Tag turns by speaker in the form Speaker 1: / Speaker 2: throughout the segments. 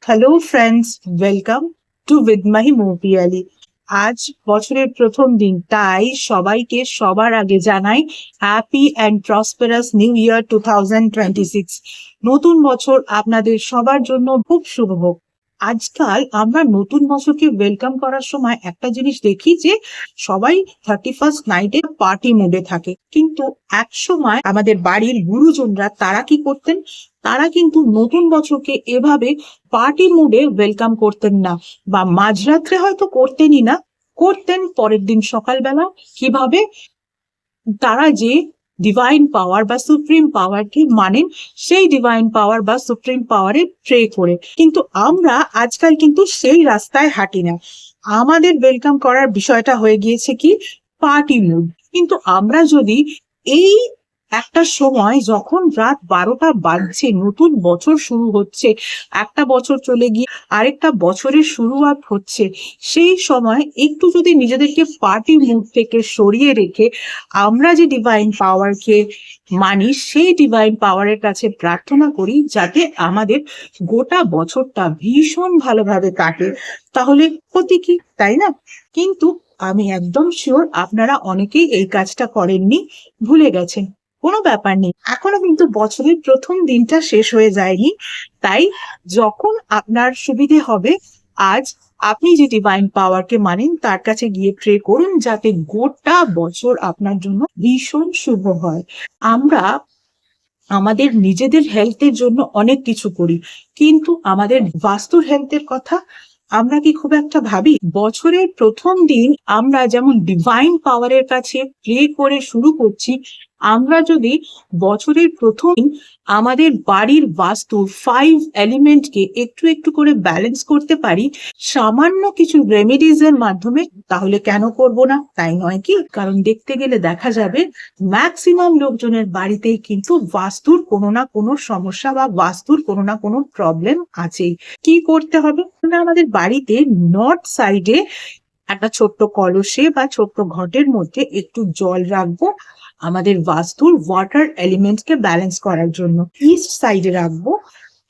Speaker 1: Hello friends, welcome to with my মোপিয়ালি। আজ বছরের প্রথম দিন, তাই সবাইকে সবার আগে জানাই happy and prosperous new year 2026। নতুন বছর আপনাদের সবার জন্য খুব শুভ হোক। আজকাল আমরা নতুন বছরকে ওয়েলকাম করার সময় একটা জিনিস দেখি যে সবাই 31st নাইটে পার্টি মুডে থাকে, কিন্তু এক সময় আমাদের বাড়ির গুরুজনরা তারা কি করতেন, তারা কিন্তু নতুন বছরকে এভাবে পার্টি মুডে ওয়েলকাম করতেন না, বা মাঝরাত্রে হয়তো করতেনই না, করতেন পরের দিন সকালবেলা। কিভাবে? তারা যে ডিভাইন পাওয়ার বা সুপ্রিম পাওয়ারকে মানেন, সেই ডিভাইন পাওয়ার বা সুপ্রিম পাওয়ারে প্রে করে। কিন্তু আমরা আজকাল কিন্তু সেই রাস্তায় হাঁটি না। আমাদের ওয়েলকাম করার বিষয়টা হয়ে গিয়েছে কি পার্টি মুড। কিন্তু আমরা যদি এই একটা সময় যখন রাত 12টা বাজছে, নতুন বছর শুরু হচ্ছে, একটা বছর চলে গিয়ে আরেকটা বছরের শুরুয়াত হচ্ছে, সেই সময় একটু যদি নিজেদেরকে পার্টি মুড থেকে সরিয়ে রেখে আমরা যে ডিভাইন পাওয়ারকে মানি, সেই ডিভাইন পাওয়ারের কাছে প্রার্থনা করি যাতে আমাদের গোটা বছরটা ভীষণ ভালোভাবে কাটে, তাহলে ক্ষতি কি, তাই না? কিন্তু আমি একদম শিওর আপনারা অনেকেই এই কাজটা করেননি, ভুলে গেছেন। কোনো ব্যাপার নেই, এখনো কিন্তু বছরের প্রথম দিনটা শেষ হয়ে যায়নি। তাই যখন আপনার সুবিধে হবে, আজ আপনি যে ডিভাইন পাওয়ারকে মানেন তার কাছে গিয়ে প্রে করুন যাতে গোটা বছর আপনার জন্য ভীষণ শুভ হয়। আমরা আমাদের নিজেদের হেলথের জন্য অনেক কিছু করি, কিন্তু আমাদের বাস্তুর হেলথের কথা আমরা কি খুব একটা ভাবি? বছরের প্রথম দিন আমরা যেমন ডিভাইন পাওয়ারের কাছে প্রে করে শুরু করছি, আমরা যদি বছরের প্রথম দিন আমাদের বাড়ির বাস্তুর 5 এলিমেন্টকে একটু একটু করে ব্যালেন্স করতে পারি সামান্য কিছু রেমেডিজ এর মাধ্যমে, তাহলে কেন করব না, তাই নয় কি? কারণ দেখতে গেলে দেখা যাবে ম্যাক্সিমাম লোকজনের বাড়িতেই কিন্তু বাস্তুর কোনো না কোনো সমস্যা বা বাস্তুর কোনো না কোনো প্রবলেম আছেই। কি করতে হবে? আমরা আমাদের বাড়িতে নর্থ সাইডে একটা ছোট্ট কলসে বা ছোট্ট ঘটের মধ্যে একটু জল রাখবো আমাদের বাস্তুর ওয়াটার এলিমেন্টকে ব্যালেন্স করার জন্য। ইস্ট সাইডে রাখবো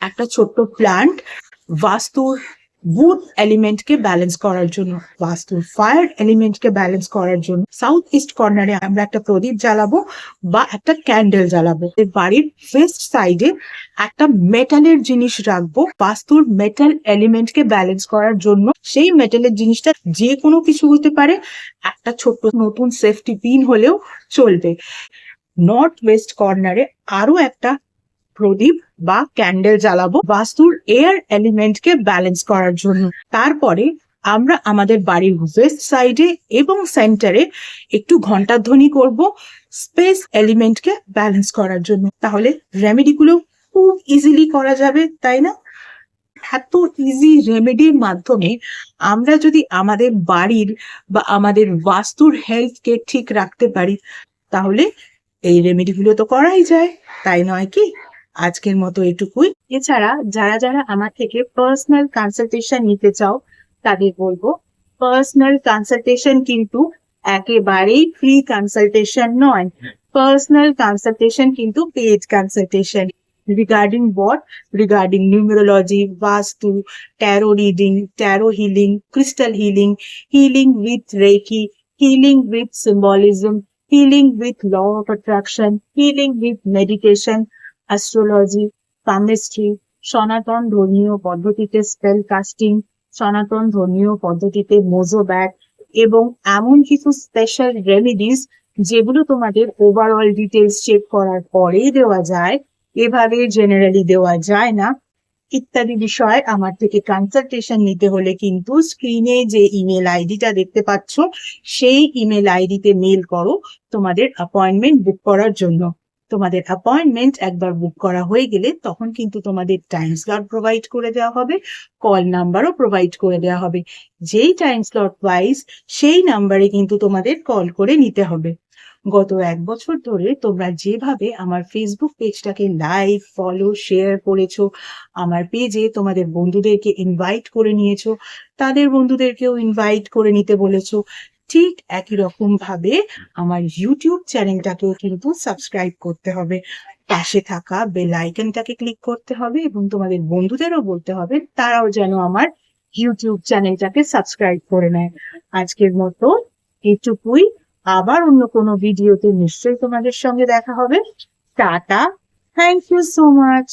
Speaker 1: একটা ছোট্ট প্ল্যান্ট বাস্তুর উড এলিমেন্টকে ব্যালেন্স করার জন্য, বাস্তুর ফায়ার এলিমেন্টকে ব্যালেন্স করার জন্য। সাউথ ইস্ট কর্নারে আমরা একটা প্রদীপ জ্বালাবো বা একটা ক্যান্ডেল জ্বালাবো। বাড়ির ওয়েস্ট সাইডে একটা মেটালের জিনিস রাখবো বাস্তুর মেটাল এলিমেন্টকে ব্যালেন্স করার জন্য। সেই মেটালের জিনিসটা যে কোনো কিছু হতে পারে, একটা ছোট্ট নতুন সেফটি পিন হলেও চলবে। নর্থ ওয়েস্ট কর্নারে আরো একটা প্রদীপ বা ক্যান্ডেল জ্বালাবো বাস্তুর এয়ার এলিমেন্টকে ব্যালেন্স করার জন্য। তারপরে আমরা আমাদের বাড়ির ওয়েস্ট সাইডে এবং সেন্টারে একটু ঘন্টাধ্বনি করব স্পেস এলিমেন্টকে ব্যালেন্স করার জন্য। তাহলে রেমেডি গুলো খুব ইজিলি করা যাবে, তাই না? এত ইজি রেমেডির মাধ্যমে আমরা যদি আমাদের বাড়ির বা আমাদের বাস্তুর হেলথকে ঠিক রাখতে পারি, তাহলে এই রেমেডি গুলো তো করাই যায়, তাই নয় কি? আজকের মতো এটুকুই। এছাড়া যারা যারা আমার থেকে পার্সোনাল কনসালটেশন নিতে চাও, তাদের বলবো পার্সোনাল কনসালটেশন কিন্তু একেবারেই ফ্রি কনসালটেশন নয়। পার্সোনাল কনসালটেশন কিন্তু paid consultation. Regarding what? Regarding numerology, vastu, tarot reading, tarot healing, crystal healing, healing with reiki, healing with symbolism, healing with law of attraction, healing with meditation, astrology, palmistry, সনাতন ধর্মীয় পদ্ধতিতে spell casting, সনাতন ধর্মীয় পদ্ধতিতে Mojo bag, এবং এমন কিছু special remedies যেগুলো তোমাদের ওভারঅল ডিটেলস চেক করার পরেই দেওয়া যায়, এভাবে জেনারেলি দেওয়া যায় না, ইত্যাদি বিষয়ে আমার থেকে কনসালটেশন নিতে হলে কিন্তু স্ক্রিনে যে ইমেল আইডিটা দেখতে পাচ্ছ, সেই ইমেল আইডিতে মেল করো তোমাদের অ্যাপয়েন্টমেন্ট বুক করার জন্য। তোমাদের অ্যাপয়েন্টমেন্ট একবার বুক করা হয়ে গেলে তখন কিন্তু তোমাদের টাইম স্লট প্রোভাইড করে দেওয়া হবে, কল নাম্বারও প্রোভাইড করে দেওয়া হবে। যেই টাইম স্লট ওয়াইজ সেই নাম্বারে কিন্তু তোমাদের কল করে নিতে হবে। গত 1 বছর ধরে তোমরা যেভাবে আমার ফেসবুক পেজটাকে লাইক, ফলো, শেয়ার করেছো, আমার পেজে তোমাদের বন্ধুদেরকে ইনভাইট করে নিয়েছো, তাদের বন্ধুদেরকেও ইনভাইট করে নিতে বলেছো, ঠিক একই রকম ভাবে আমার ইউটিউব চ্যানেলটাকেও কিন্তু সাবস্ক্রাইব করতে হবে। পাশে থাকা বেল আইকনটাকে ক্লিক করতে হবে এবং তোমাদের বন্ধুদেরও বলতে হবে তারাও যেন আমার ইউটিউব চ্যানেলটাকে সাবস্ক্রাইব করে নেয়। আজকের মতো এটুকুই, আবার অন্য কোনো ভিডিওতে নিশ্চয়ই তোমাদের সঙ্গে দেখা হবে। Tata, thank you so much.